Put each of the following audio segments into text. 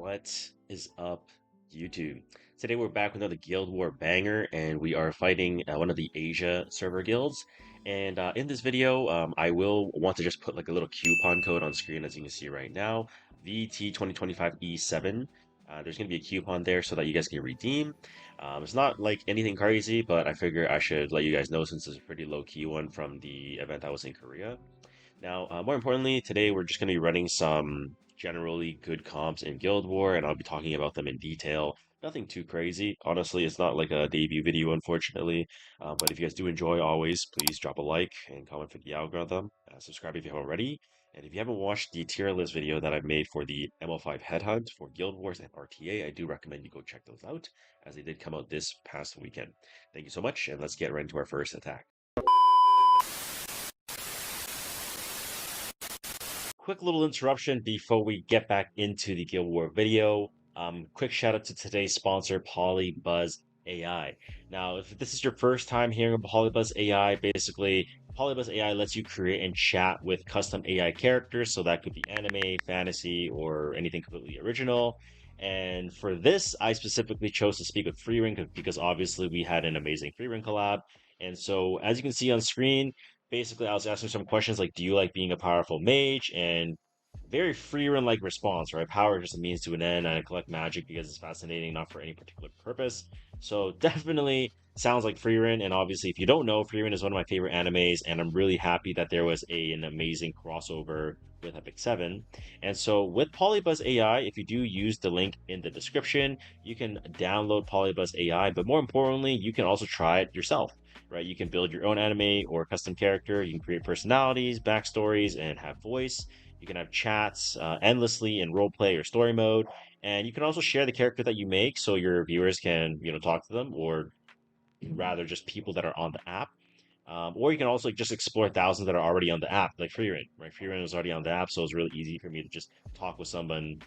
What is up, YouTube? Today we're back with another Guild War banger, and we are fighting one of the Asia server guilds. And in this video, I will want to just put like a little coupon code on screen, as you can see right now, VT2025E7. There's going to be a coupon there so that you guys can redeem. It's not like anything crazy, but I figure I should let you guys know since it's a pretty low-key one from the event I was in Korea. Now, more importantly, today we're just going to be running some generally good comps in Guild War, and I'll be talking about them in detail. Nothing too crazy. Honestly, it's not like a debut video, unfortunately. But if you guys do enjoy, always please drop a like and comment for the algorithm. Subscribe if you haven't already. And if you haven't watched the tier list video that I made for the ML5 Headhunt for Guild Wars and RTA, I do recommend you go check those out, as they did come out this past weekend. Thank you so much, and let's get right into our first attack. Quick little interruption before we get back into the Guild War video. Quick shout out to today's sponsor, Polybuzz AI. Now, if this is your first time hearing of Polybuzz AI, basically Polybuzz AI lets you create and chat with custom AI characters. So that could be anime, fantasy, or anything completely original. And for this, I specifically chose to speak with Freerin because obviously we had an amazing Freerin collab. And so, as you can see on screen, basically I was asking some questions like, do you like being a powerful mage? And very free run like response, right? Power just a means to an end, and I collect magic because it's fascinating, not for any particular purpose. So definitely sounds like Freerun, and obviously if you don't know, Freerun is one of my favorite animes, and I'm really happy that there was an amazing crossover with Epic 7. And so with Polybuzz AI, if you do use the link in the description, you can download Polybuzz AI, but more importantly, you can also try it yourself, right? You can build your own anime or custom character. You can create personalities, backstories, and have voice. You can have chats endlessly in roleplay or story mode, and you can also share the character that you make so your viewers can, talk to them, or rather just people that are on the app. Or you can also just explore thousands that are already on the app, like Freerun, right? Freerun is already on the app, so it's really easy for me to just talk with someone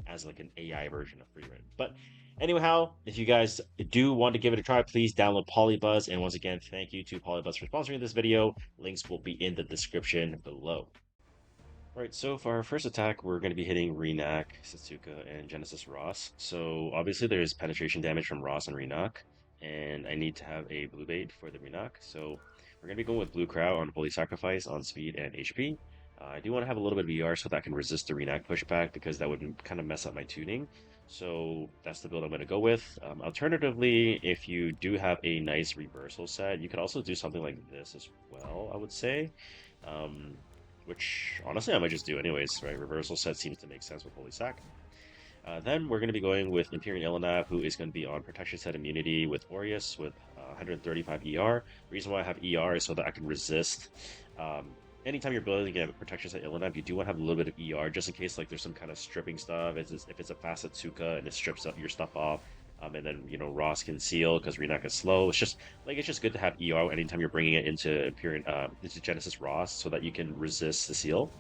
as like an AI version of Freerun. But anyhow, if you guys do want to give it a try, please download Polybuzz. And once again, thank you to Polybuzz for sponsoring this video. Links will be in the description below. Alright, so for our first attack, we're going to be hitting Renak, Satsuka, and Genesis Ross. So obviously there's penetration damage from Ross and Renak, and I need to have a blue bait for the Renak. So we're going to be going with Blue Crow on Holy Sacrifice on speed and HP. I do want to have a little bit of ER so that I can resist the Renak pushback because that would kind of mess up my tuning. So that's the build I'm going to go with. Alternatively, if you do have a nice reversal set, you could also do something like this as well, I would say. Um, which honestly I might just do anyways, right? Reversal set seems to make sense with Holy Sack. Then we're going to be going with Imperial Ilanav, who is going to be on Protection Set Immunity with Aureus with 135 ER. Reason why I have ER is so that I can resist. Anytime you're building a Protection Set Ilanav, you do want to have a little bit of ER just in case like there's some kind of stripping stuff. If it's a fast Satsuka and it strips up your stuff off, and then Ross can seal because Renak is slow. It's just good to have ER anytime you're bringing it into into Genesis Ross so that you can resist the seal.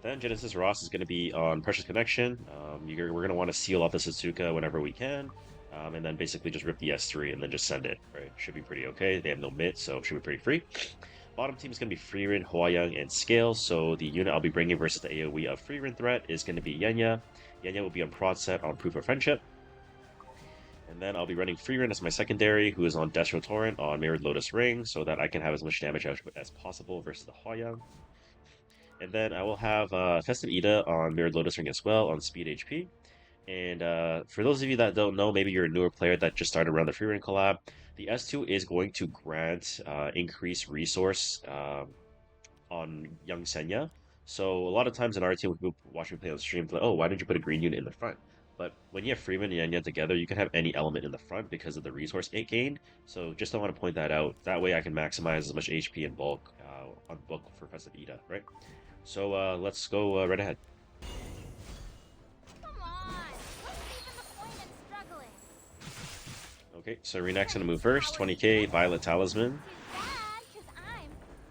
Then Genesis Ross is going to be on Precious Connection. We're going to want to seal off the Satsuka whenever we can, and then basically just rip the S3 and then just send it. Right, should be pretty okay. They have no mit, so it should be pretty free. Bottom team is going to be Freerin, Hwayoung, and Scale. So the unit I'll be bringing versus the AoE of Freerin threat is going to be Yenya. Yenya will be on Prod set on Proof of Friendship. And then I'll be running Freerun as my secondary, who is on Destro Torrent on Mirrored Lotus Ring, so that I can have as much damage output as possible versus the Hwayoung. And then I will have Festive Ida on Mirrored Lotus Ring as well on Speed HP. And for those of you that don't know, maybe you're a newer player that just started around the Freerun collab, the S2 is going to grant increased resource on Young Senya. So a lot of times in our team, when people watch me play on stream, like, oh, why didn't you put a green unit in the front? But when you have Freeman and Yenya together, you can have any element in the front because of the resource it gained. So just I want to point that out. That way I can maximize as much HP in bulk on bulk for Festive Ida, right? So let's go right ahead. Come on! What's even the point in struggling? Okay, so Renak's gonna move first. 20k, Violet Talisman. Too bad, 'cause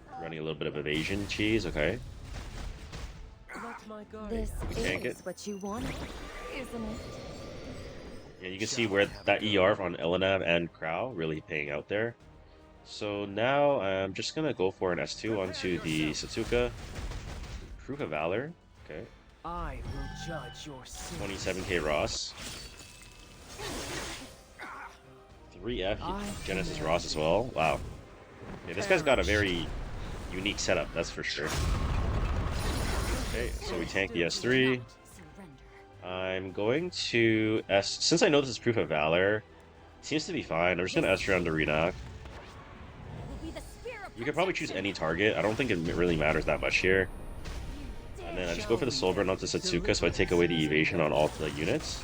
I'm Running a little bit of evasion cheese, okay. This Tank is it. what you wanted, isn't it? Yeah, you can see where that ER on Elanav and Crow really paying out there. So now I'm just gonna go for an S2 onto the Satsuka. Proof of Valor. Okay. I will judge your sins. 27k Ross. 3F Genesis Ross as well. Wow. Okay, this guy's got a very unique setup, that's for sure. Okay, so we tank the S3. I'm going to since I know this is Proof of Valor, it seems to be fine. I'm just going to S around to Renak. You could probably choose any target. I don't think it really matters that much here. And then I just go for the Soul Burn onto Setsuka, so I take away the evasion on all the units.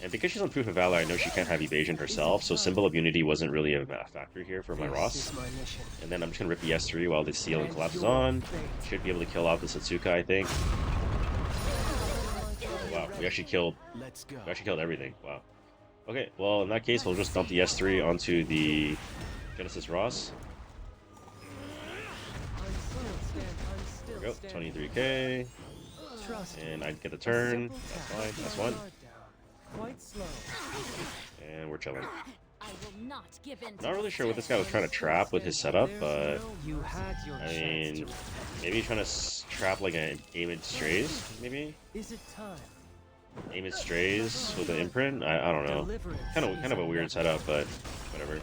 And because she's on Proof of Valor, I know she can't have evasion herself, so Symbol of Unity wasn't really a factor here for my Ross. And then I'm just going to rip the S3 while the Ceiling collapses on. Should be able to kill out the Setsuka, I think. Oh, wow, we actually killed everything. Wow. Okay, well, in that case, we'll just dump the S3 onto the Genesis Ross. There we go, 23k. And I get the turn. That's fine, that's one. And we're chilling. Not really sure what this guy was trying to trap with his setup, but I mean, maybe he's trying to trap like an Aimid Strays, maybe? Aimid Strays with an imprint? I don't know. Kind of a weird setup, but whatever.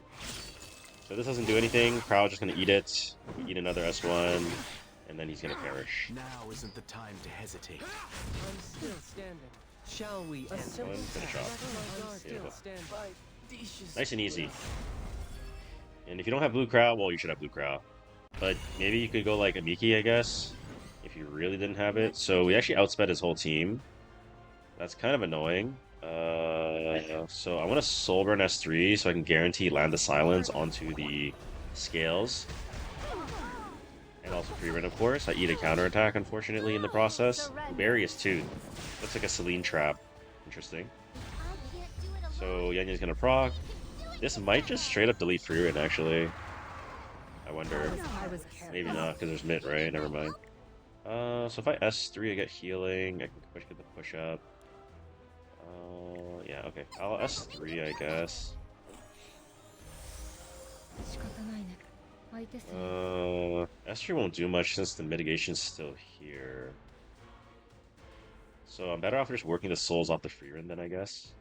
So this doesn't do anything. Crowd's just gonna eat it. Eat another S1, and then he's gonna perish. Now isn't the time to hesitate. I'm still standing. Shall we finish off. Nice and easy. And if you don't have Blue Crow, well, you should have Blue Crow. But maybe you could go like a Miki, I guess, if you really didn't have it. So we actually outsped his whole team. That's kind of annoying. So I want to Soul Burn S3 so I can guarantee land the silence onto the scales. And also free run, of course. I eat a counterattack, unfortunately, in the process. Various too. Looks like a Celine trap. Interesting. So Yanya's gonna proc. This might just straight up delete free run, actually. I wonder. Maybe not, because there's mid, right? Never mind. So if I S3, I get healing. I can get the push up. Yeah, okay. I'll S3, I guess. S3 won't do much since the mitigation's still here. So I'm better off just working the souls off the free run then, I guess.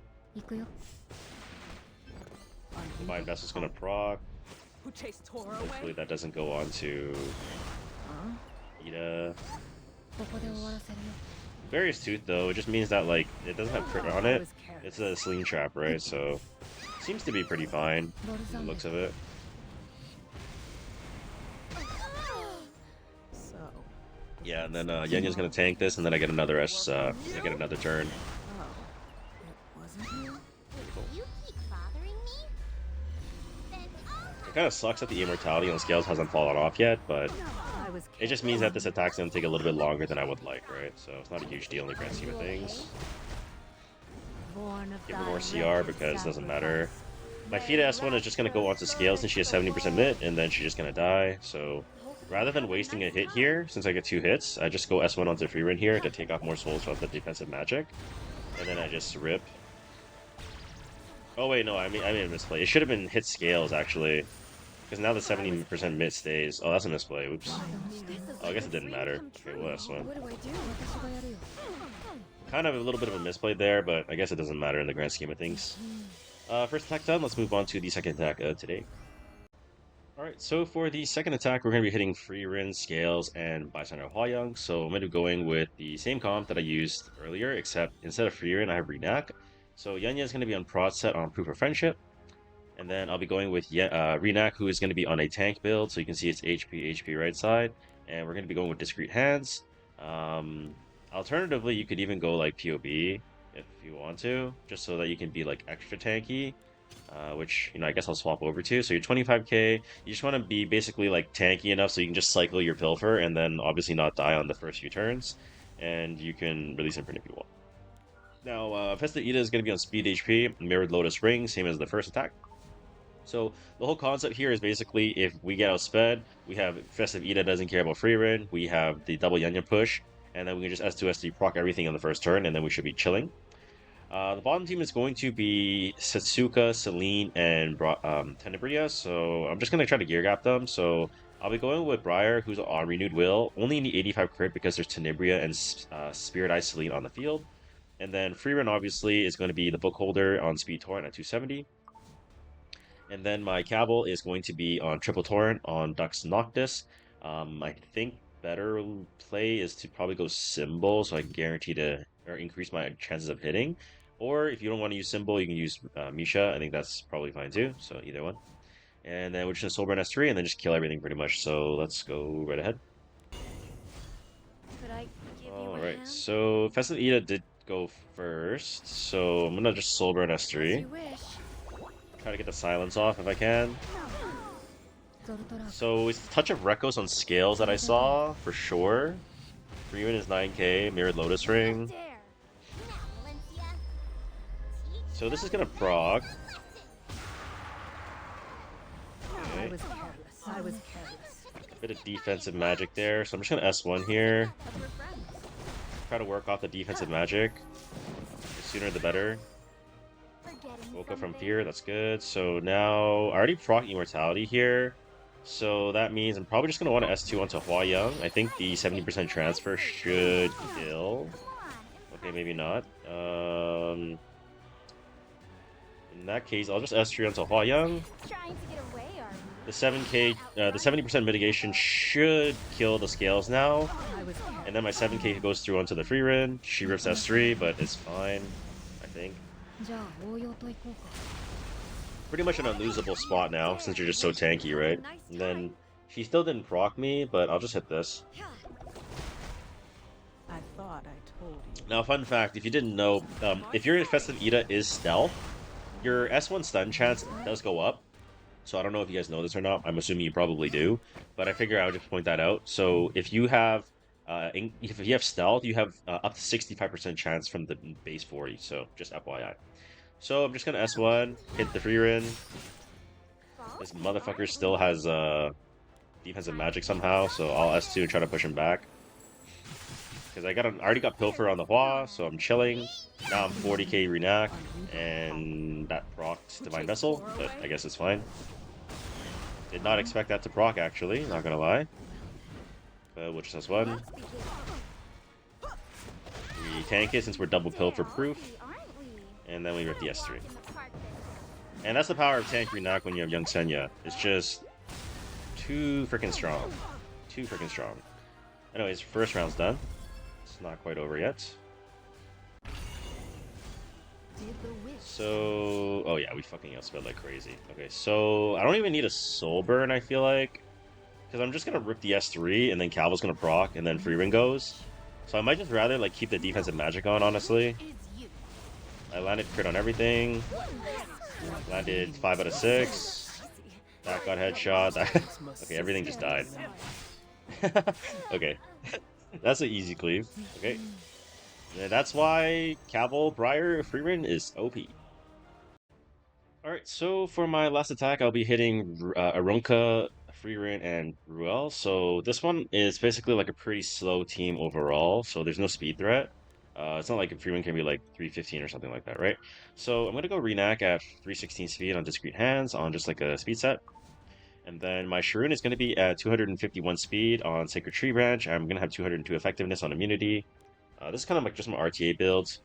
Divine Vessel's gonna proc. Hopefully that doesn't go on to Ida. Various Tooth though, it just means that like it doesn't have crit on it. It's a Sling Trap, right? So seems to be pretty fine from the looks of it. Yeah, and then Yenya's gonna tank this, and then I get another I get another turn. It kind of sucks that the immortality on scales hasn't fallen off yet, but it just means that this attack's gonna take a little bit longer than I would like, right? So it's not a huge deal in the grand scheme of things. Give her more CR because it doesn't matter. My Fida S1 is just gonna go onto scales since she has 70% mid, and then she's just gonna die. So rather than wasting a hit here, since I get 2 hits, I just go S1 onto free run here to take off more souls from the defensive magic, and then I just rip. Oh wait, no, I mean a misplay. It should have been hit scales actually, because now the 70% mid stays. Oh, that's a misplay. Oops. Oh, I guess it didn't matter. Okay, well, S1. Kind of a little bit of a misplay there, but I guess it doesn't matter in the grand scheme of things. First attack done. Let's move on to the second attack today. Alright, so for the second attack, we're going to be hitting Free Rin, Scales, and Bystander Hwayoung. So I'm going to be going with the same comp that I used earlier, except instead of Free Rin, I have Renak. So Yenya is going to be on Prod set on Proof of Friendship. And then I'll be going with Renak, who is going to be on a tank build. So you can see it's HP right side. And we're going to be going with Discreet Hands. Alternatively, you could even go like POB if you want to, just so that you can be like extra tanky. Which, you know, I guess I'll swap over to. So you're 25k, you just want to be basically like tanky enough so you can just cycle your Pilfer and then obviously not die on the first few turns, and you can release Imprint if you want. Now, Festive Ida is going to be on speed HP, Mirrored Lotus Ring, same as the first attack. So the whole concept here is basically if we get outsped, we have Festive Ida doesn't care about free run, we have the double Yenya push, and then we can just S2 S3 proc everything on the first turn, and then we should be chilling. The bottom team is going to be Setsuka, Celine, and Tenebria, so I'm just going to try to gear gap them. So I'll be going with Briar, who's on Renewed Will. Only need 85 crit because there's Tenebria and Spirit Eye Celine on the field. And then Freerun obviously is going to be the book holder on Speed Torrent at 270. And then my Cabal is going to be on Triple Torrent on Dux Noctis. I think better play is to probably go Symbol so I can guarantee to or increase my chances of hitting. Or if you don't want to use Symbol, you can use Misha. I think that's probably fine too. So either one. And then we're just gonna Soulburn S3 and then just kill everything pretty much. So let's go right ahead. Could I give you a Alright, hand? so Festive Ida did go first. So I'm gonna just Soulburn S3. You wish. Try to get the silence off if I can. So it's a touch of Rekos on scales that I saw, for sure. Freeman is 9k, Mirrored Lotus Ring. Dare. Now, Valencia. So this is gonna proc. I Okay. was careless. I was careless. Bit of defensive magic there, so I'm just gonna S1 here. We're friends. Try to work off the defensive magic. The sooner the better. Forgetting Woke up from something. fear, that's good. So now, I already proc Immortality here. So that means I'm probably just going to want to S2 onto Hua Young. I think the 70% transfer should kill. Come on. Okay, maybe not. In that case, I'll just S3 onto Hua Young. Trying to get away, are you? The 7k, the 70% mitigation should kill the scales now. I was careless. And then my 7k goes through onto the free run. She rips S3, but it's fine, I think. じゃあ応用と行こうか。 Pretty much an unlosable spot now, since you're just so tanky, right? And then she still didn't proc me, but I'll just hit this. I thought I told you. Now, fun fact, if you didn't know, if your Festive Ida is stealth, your S1 stun chance does go up. So I don't know if you guys know this or not. I'm assuming you probably do, but I figure I would just point that out. So if you have, if you have stealth, you have up to 65% chance from the base 40. So just FYI. So I'm just gonna S1, hit the free run. This motherfucker still has defensive magic somehow, so I'll S2 and try to push him back. Because I already got Pilfer on the Hua, so I'm chilling. Now I'm 40k Renac, and that procs Divine Vessel, but I guess it's fine. Did not expect that to proc actually, not gonna lie. But we'll just S1. We tank it since we're double Pilfer proof. And then we rip the S3. And that's the power of tank Renac when you have Young Senya. It's just too freaking strong. Too freaking strong. Anyways, first round's done. It's not quite over yet. So, oh yeah, we fucking outspelled like crazy. Okay, so I don't even need a soul burn, I feel like. Because I'm just gonna rip the S3 and then Calva's gonna proc and then free ring goes. So I might just rather like keep the defensive magic on, honestly. I landed crit on everything. Landed 5 out of 6. That got headshot. Okay, everything just died. Okay. That's an easy cleave. Okay. And that's why Cabal Briar Freerun is OP. Alright, so for my last attack, I'll be hitting Arunka, Freerun, and Ruel. So this one is basically like a pretty slow team overall, so there's no speed threat. It's not like a Freeman can be like 315 or something like that, right? So I'm going to go Renac at 316 speed on Discreet Hands on just like a speed set. And then my Sharoon is going to be at 251 speed on Sacred Tree Branch. I'm going to have 202 effectiveness on Immunity. This is kind of like just my RTA builds.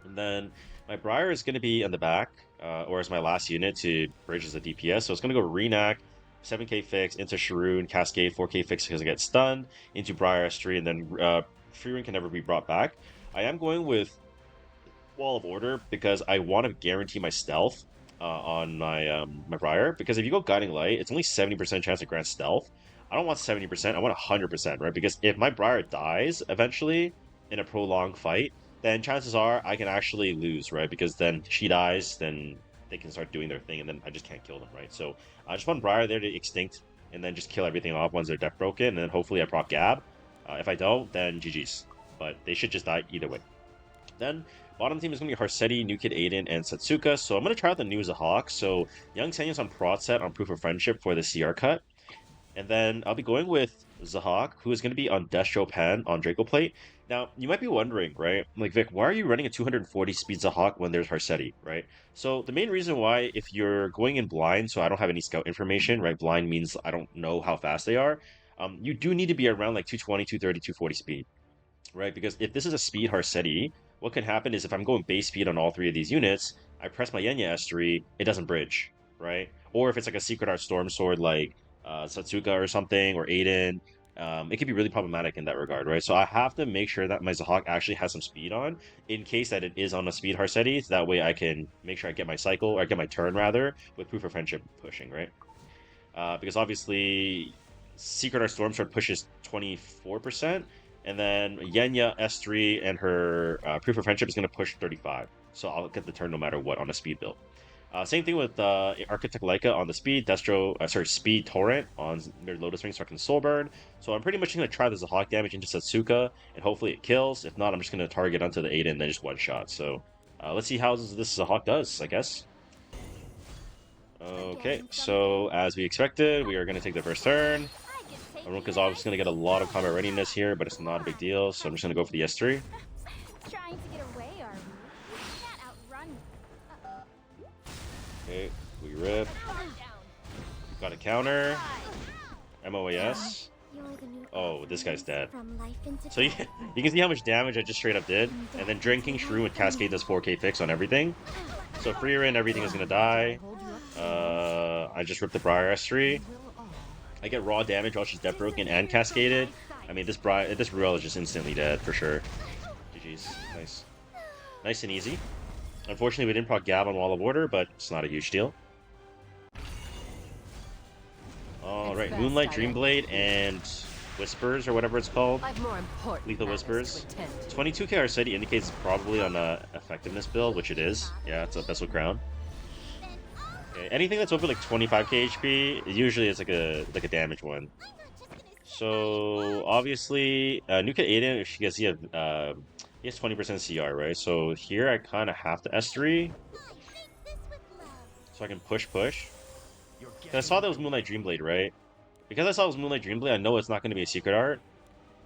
And then my Briar is going to be on the back, or as my last unit to bridge as a DPS. So it's going to go Renac, 7k fix, into Sharoon, Cascade, 4k fix because I get stunned, into Briar S3, and then Freerun can never be brought back. I am going with Wall of Order because I want to guarantee my stealth on my my Briar. Because if you go Guiding Light, it's only 70% chance to grant stealth. I don't want 70%, I want 100%, right? Because if my Briar dies eventually in a prolonged fight, then chances are I can actually lose, right? Because then she dies, then they can start doing their thing, and then I just can't kill them, right? So I just want Briar there to extinct, and then just kill everything off once they're death broken, and then hopefully I proc Gab. If I don't, then GG's. But they should just die either way. Then, bottom team is going to be Harsetti, New Kid Aiden, and Satsuka. So I'm going to try out the new Zahawk. So Young Senya's on Prot set on Proof of Friendship for the CR cut. And then I'll be going with Zahawk, who is going to be on Destro Pen on Draco Plate. Now, you might be wondering, right? Like, Vic, why are you running a 240 speed Zahhak when there's Harsetti, right? So the main reason why, if you're going in blind, so I don't have any scout information, right? Blind means I don't know how fast they are. You do need to be around like 220, 230, 240 speed, right? Because if this is a speed Harsetti, what can happen is if I'm going base speed on all three of these units, I press my Yenya S3, it doesn't bridge, right? Or if it's like a Secret Art Storm Sword like Satsuka or something, or Aiden, it could be really problematic in that regard, right? So I have to make sure that my Zahhak actually has some speed on in case that it is on a speed Harsetti. So that way I can make sure I get my cycle, or get my turn rather, with Proof of Friendship pushing, right? Because obviously Secret Art Stormsword pushes 24%, and then Yenya S3 and her Proof of Friendship is going to push 35. So I'll get the turn no matter what on a speed build. Same thing with Architect Leica on the speed, Speed Torrent on Mirrored Lotus Ring so I can Soul Burn. So I'm pretty much going to try the Zahhak damage into Satsuka, and hopefully it kills. If not, I'm just going to target onto the Aiden and then just one shot. So let's see how this Zahhak does, I guess. Okay, so as we expected, we are going to take the first turn. Arunka's obviously going to get a lot of combat readiness here, but it's not a big deal, so I'm just going to go for the S3. Trying to get away, are we? You can't outrun me. Okay, we rip. Got a counter. MOAS. Oh, this guy's dead. So you can see how much damage I just straight up did. And then Drinking Shroom with Cascade does 4k fix on everything. So Freerin, everything is going to die. I just ripped the Briar S3. I get raw damage while she's death broken and cascaded. I mean, this Ruel is just instantly dead for sure. GG's. Nice. Nice and easy. Unfortunately, we didn't proc Gab on Wall of Order, but it's not a huge deal. Alright, Moonlight, Dreamblade, and Whispers, or whatever it's called. Lethal Whispers. 22k Arceti indicates it's probably on a effectiveness build, which it is. Yeah, it's a Vessel Crown. Okay, anything that's over like 25k HP, usually it's like a damage one. So obviously, Nuka Aiden, if you guys see, he has 20% CR, right? So here I kind of have to S3, so I can push. I saw that was Moonlight Dreamblade, right? Because I saw it was Moonlight Dreamblade, I know it's not going to be a secret art.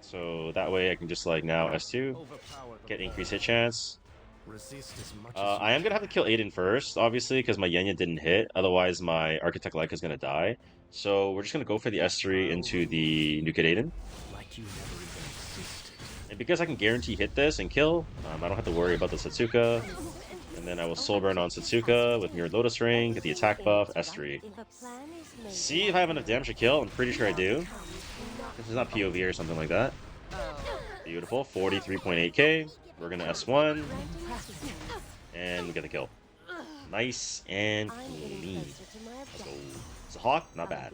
So that way I can just like now S2, get increased hit chance. I am going to have to kill Aiden first, obviously, because my Yenya didn't hit. Otherwise, my Architect Leica is going to die. So we're just going to go for the S3 into the Nuke Aiden. And because I can guarantee hit this and kill, I don't have to worry about the Satsuka. And then I will Soul Burn on Satsuka with Mirrored Lotus Ring, get the attack buff, S3. See if I have enough damage to kill. I'm pretty sure I do. This is not POV or something like that. Beautiful. 43.8k. We're going to S1. And we get the kill. Nice and clean. It's a Hawk, not bad.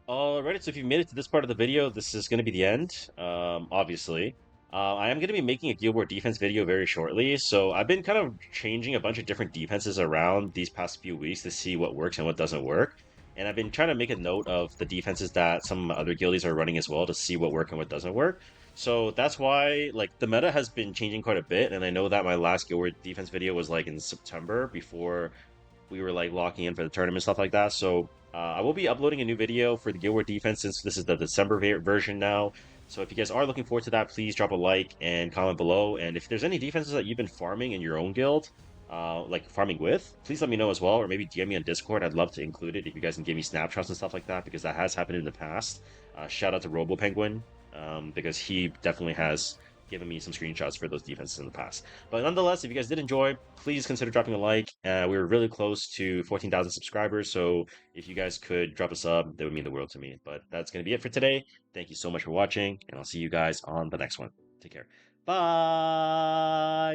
Alright, so if you made it to this part of the video, this is going to be the end, obviously. I am going to be making a Guild War defense video very shortly, so I've been kind of changing a bunch of different defenses around these past few weeks to see what works and what doesn't work. And I've been trying to make a note of the defenses that some other guildies are running as well to see what works and what doesn't work. So that's why, like, the meta has been changing quite a bit, and I know that my last Guild War defense video was, like, in September, before we were, like, locking in for the tournament, stuff like that. So I will be uploading a new video for the Guild War defense since this is the December version now. So if you guys are looking forward to that, please drop a like and comment below. And if there's any defenses that you've been farming in your own guild, like farming with, please let me know as well, or maybe DM me on Discord. I'd love to include it if you guys can give me snapshots and stuff like that, because that has happened in the past. Shout out to Robo Penguin, because he definitely has given me some screenshots for those defenses in the past. But nonetheless, if you guys did enjoy, please consider dropping a like. We were really close to 14,000 subscribers, so if you guys could drop a sub, that would mean the world to me. But that's going to be it for today. Thank you so much for watching, and I'll see you guys on the next one. Take care. Bye!